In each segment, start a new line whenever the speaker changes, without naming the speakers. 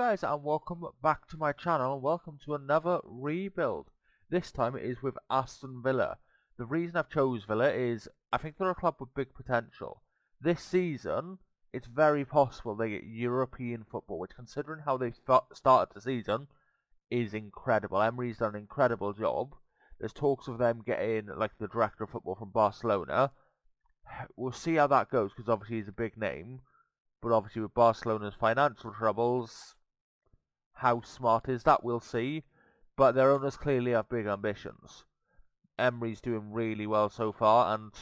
guys, and welcome back to my channel, and welcome to another rebuild. This time it is with Aston Villa. The reason I've chose Villa is I think they're a club with big potential. This season, it's very possible they get European football, which, considering how they started the season, is incredible. Emery's done an incredible job. There's talks of them getting like the director of football from Barcelona. We'll see how that goes, because obviously he's a big name. But obviously with Barcelona's financial troubles, how smart is that? We'll see. But their owners clearly have big ambitions. Emery's doing really well so far, and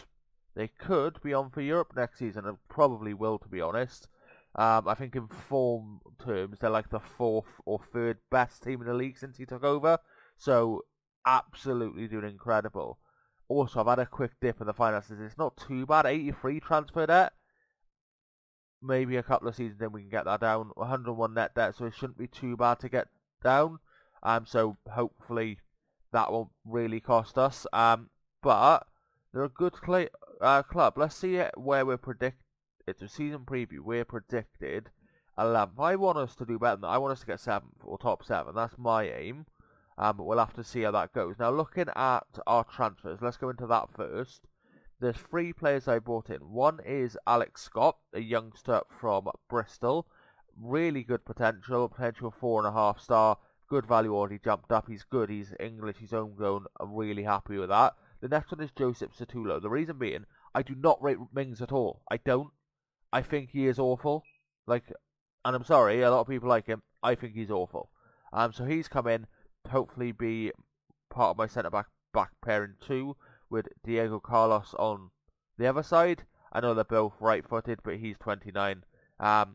they could be on for Europe next season, and probably will, to be honest. I think in form terms, they're like the fourth or third best team in the league since he took over. So, absolutely doing incredible. Also, I've had a quick dip in the finances. It's not too bad. 83 transfer debt. Maybe a couple of seasons in we can get that down. 101 net debt, so it shouldn't be too bad to get down. So hopefully that won't really cost us. But they're a good club. Let's see where we're predicted. It's a season preview. We're predicted 11th. I want us to do better than that. I want us to get 7th or top 7. That's my aim. But we'll have to see how that goes. Now, looking at our transfers, let's go into that first. There's 3 players I brought in. One is Alex Scott, a youngster from Bristol. Really good potential 4.5 star. Good value already jumped up. He's good. He's English. He's homegrown. I'm really happy with that. The next one is Joseph Satulo. The reason being, I do not rate Mings at all. I don't. I think he is awful. And I'm sorry, a lot of people like him. I think he's awful. So he's come in to hopefully be part of my centre-back pairing too, with Diego Carlos on the other side. I know they're both right-footed, but he's 29. So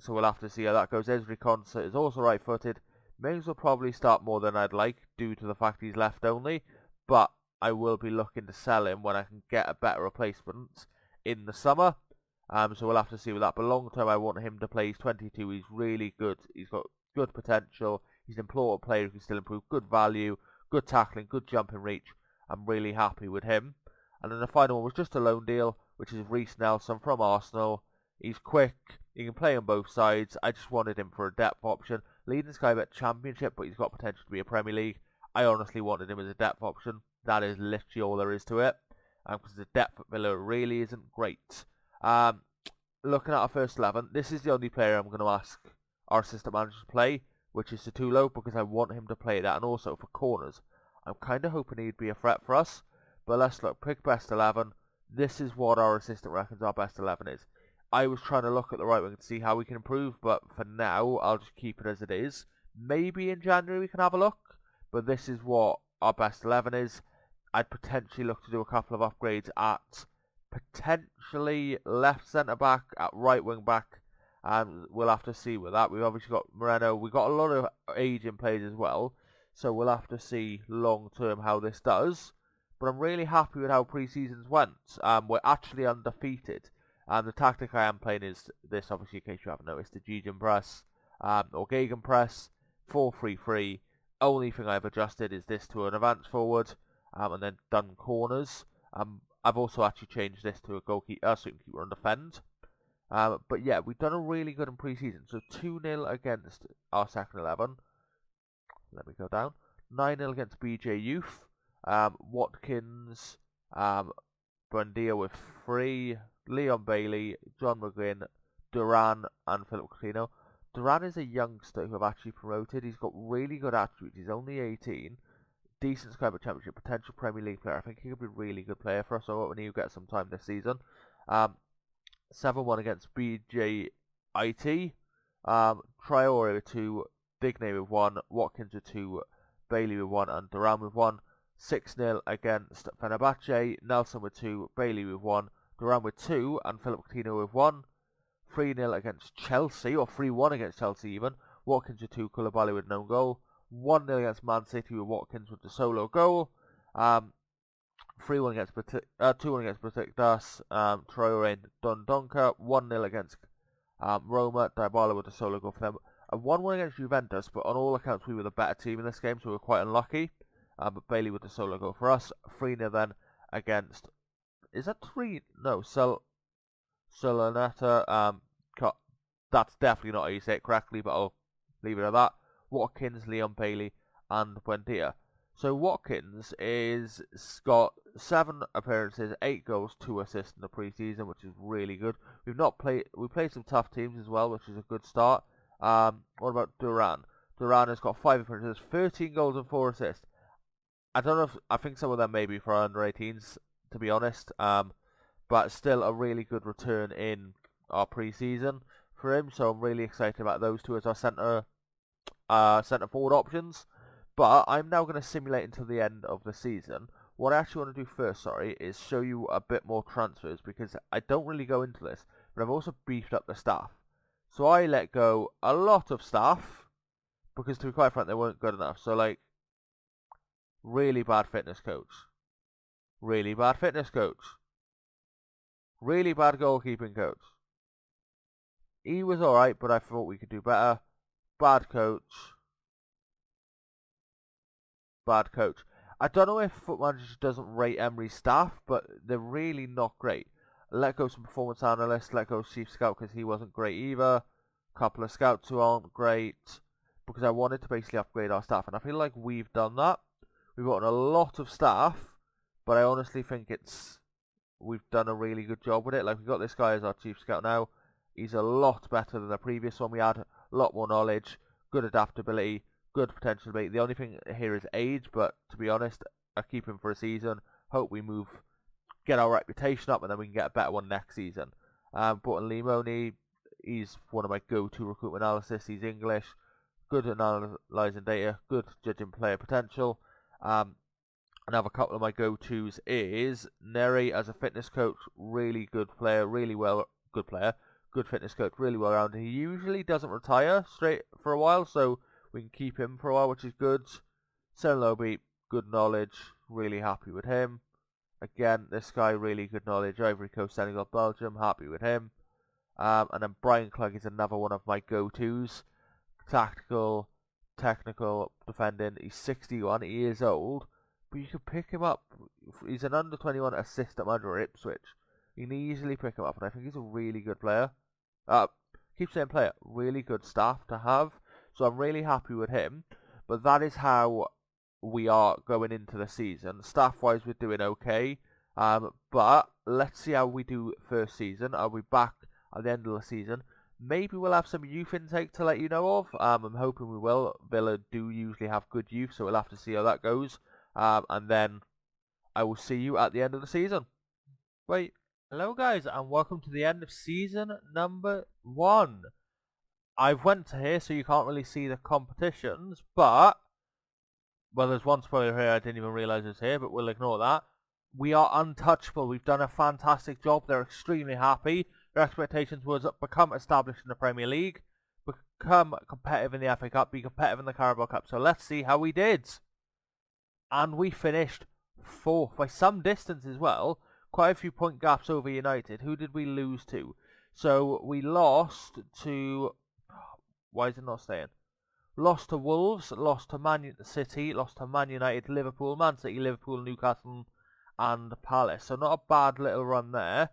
we'll have to see how that goes. Ezri Konsa is also right-footed. Mings will probably start more than I'd like, due to the fact he's left only. But I will be looking to sell him when I can get a better replacement in the summer. So we'll have to see with that. But long-term, I want him to play. He's 22. He's really good. He's got good potential. He's an important player who can still improve. Good value, good tackling, good jumping reach. I'm really happy with him. And then the final one was just a loan deal, which is Reiss Nelson from Arsenal. He's quick. He can play on both sides. I just wanted him for a depth option. Leading Sky Bet Championship, but he's got potential to be a Premier League. I honestly wanted him as a depth option. That is literally all there is to it. Because the depth at Villa really isn't great. Looking at our first 11, this is the only player I'm going to ask our assistant manager to play, which is Satulo, because I want him to play that. And also for corners, I'm kind of hoping he'd be a threat for us. But let's look. Pick best 11. This is what our assistant reckons our best 11 is. I was trying to look at the right wing and see how we can improve, but for now, I'll just keep it as it is. Maybe in January we can have a look, but this is what our best 11 is. I'd potentially look to do a couple of upgrades at potentially left centre-back, at right wing-back. We'll have to see with that. We've obviously got Moreno. We've got a lot of aging players as well. So we'll have to see long-term how this does. But I'm really happy with how pre-seasons went. We're actually undefeated. The tactic I am playing is this, obviously, in case you haven't noticed, the Gegen press, or Gegen press, 4-3-3. Only thing I've adjusted is this to an advance forward, and then done corners. I've also actually changed this to a goalkeeper, so you can keep on defend. But yeah, we've done a really good in pre-season. So 2-0 against our second 11. Let me go down. 9-0 against BJ Youth. Watkins, Buendia with 3. Leon Bailey, John McGinn, Duran, and Philip Coutinho. Duran is a youngster who I've actually promoted. He's got really good attributes. He's only 18. Decent Sky Bet Championship, potential Premier League player. I think he could be a really good player for us. So when he gets some time this season. 7-1 against BJIT. Traore with 2, Digne with 1, Watkins with 2, Bailey with 1, and Duran with 1. 6-0 against Fenerbahce. Nelson with 2, Bailey with 1, Duran with 2, and Philip Coutinho with 1. 3-0 against Chelsea, or 3-1 against Chelsea even. Watkins with 2, Koulibaly with no goal. 1-0 against Man City with Watkins with the solo goal. 3-1 against 2-1 against Besiktas. Traore and Dundonka. 1-0 against Roma. Dybala with the solo goal for them. A 1-1 against Juventus, but on all accounts we were the better team in this game, so we were quite unlucky. But Bailey with the solo goal for us. 3-0 then against... Is that 3? No, Solaneta. That's definitely not how you say it correctly, but I'll leave it at that. Watkins, Leon Bailey, and Buendia. So Watkins is got 7 appearances, 8 goals, 2 assists in the preseason, which is really good. We played some tough teams as well, which is a good start. What about Duran? Duran has got 5 appearances, 13 goals and 4 assists. I think some of them may be for under 18s, to be honest. But still a really good return in our preseason for him. So I'm really excited about those two as our centre forward options. But I'm now going to simulate until the end of the season. What I actually want to do first, is show you a bit more transfers, because I don't really go into this, but I've also beefed up the staff. So I let go a lot of staff, because to be quite frank, they weren't good enough. So like, really bad fitness coach. Really bad fitness coach. Really bad goalkeeping coach. He was alright, but I thought we could do better. Bad coach. Bad coach. I don't know if Foot Manager doesn't rate Emery's staff, but they're really not great. Let go some performance analysts, let go chief scout because he wasn't great either. Couple of scouts who aren't great, because I wanted to basically upgrade our staff, and I feel like we've done that. We've gotten a lot of staff, but I honestly think we've done a really good job with it. Like, we've got this guy as our chief scout now. He's a lot better than the previous one we had. A lot more knowledge, good adaptability, good potential ability. The only thing here is age, but to be honest, I keep him for a season. Hope we get our reputation up, and then we can get a better one next season. But Limoni, he's one of my go-to recruitment analysts. He's English, good at analysing data, good judging player potential. Another couple of my go-tos is Neri as a fitness coach, really good player, good fitness coach, really well rounded. He usually doesn't retire straight for a while, so we can keep him for a while, which is good. Senlobi, good knowledge, really happy with him. Again, this guy, really good knowledge. Ivory Coast, Senegal, Belgium, happy with him. And then Brian Klug is another one of my go-tos. Tactical, technical, defending. He's 61 years old, but you can pick him up. He's an under 21 assistant manager at Ipswich. You can easily pick him up, and I think he's a really good player. Keep saying player, really good staff to have. So I'm really happy with him. But that is how we are going into the season. Staff-wise, we're doing okay. But let's see how we do first season. Are we back at the end of the season? Maybe we'll have some youth intake to let you know of. I'm hoping we will. Villa do usually have good youth, so we'll have to see how that goes. And then I will see you at the end of the season. Bye. Hello guys, and welcome to the end of season number 1. I've went to here, so you can't really see the competitions, but well, there's one spoiler here I didn't even realise is here, but we'll ignore that. We are untouchable. We've done a fantastic job. They're extremely happy. Their expectations was become established in the Premier League, become competitive in the FA Cup, be competitive in the Carabao Cup. So let's see how we did. And we finished 4th by some distance as well. Quite a few point gaps over United. Who did we lose to? So we lost to... Why is it not staying? Lost to Wolves, lost to Man City, lost to Man United, Liverpool, Man City, Liverpool, Newcastle, and Palace. So not a bad little run there,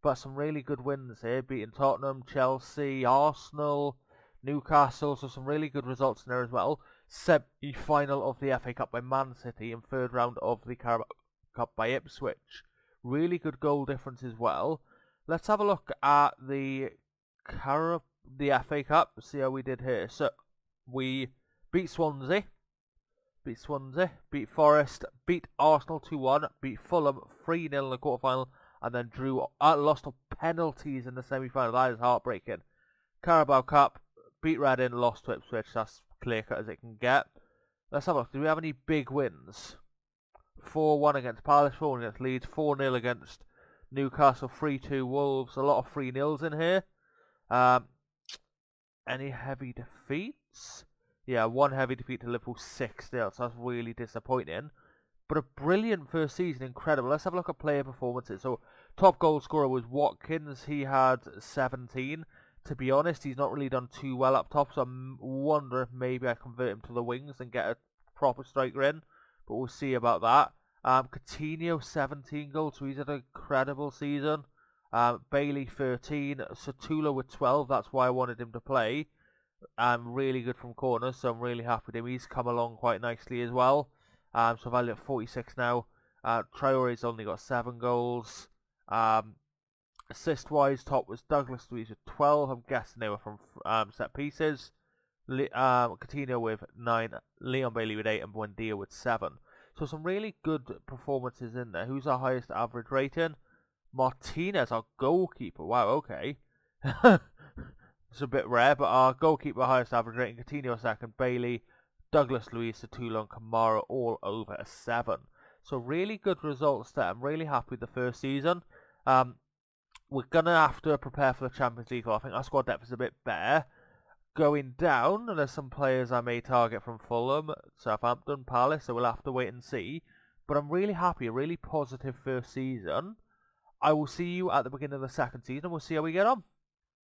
but some really good wins here. Beating Tottenham, Chelsea, Arsenal, Newcastle. So some really good results in there as well. Semi-final of the FA Cup by Man City and 3rd round of the Carabao Cup by Ipswich. Really good goal difference as well. Let's have a look at the FA Cup. See how we did here. So we beat Swansea, beat Forest, beat Arsenal 2-1, beat Fulham 3-0 in the quarterfinal, and then lost to penalties in the semi-final. That is heartbreaking. Carabao Cup, beat Reading, lost to Ipswich. That's clear cut as it can get. Let's have a look. Do we have any big wins? 4-1 against Palace, 4-1 against Leeds, 4-0 against Newcastle, 3-2 Wolves. A lot of 3-0s in here. Any heavy defeats? Yeah, 1 heavy defeat to Liverpool, 6-0. So that's really disappointing. But a brilliant first season, incredible. Let's have a look at player performances. So, top goal scorer was Watkins. He had 17. To be honest, he's not really done too well up top. So I wonder if maybe I convert him to the wings and get a proper striker in. But we'll see about that. Coutinho, 17 goals. So he's had an incredible season. Bailey, 13. Satula with 12. That's why I wanted him to play. really good from corners, so I'm really happy with him. He's come along quite nicely as well. So value at 46 now. Traore's only got 7 goals. Assist-wise, top was Douglas Luiz with 12. I'm guessing they were from set pieces. Coutinho with 9, Leon Bailey with 8, and Buendia with 7. So some really good performances in there. Who's our highest average rating? Martinez, our goalkeeper. Wow, okay. It's a bit rare, but our goalkeeper highest average rating, Coutinho second, Bailey, Douglas Luiz, Tulo, and Kamara all over a 7. So really good results there. I'm really happy with the first season. We're going to have to prepare for the Champions League. I think our squad depth is a bit better. Going down, and there's some players I may target from Fulham, Southampton, Palace, so we'll have to wait and see. But I'm really happy, a really positive first season. I will see you at the beginning of the second season. We'll see how we get on.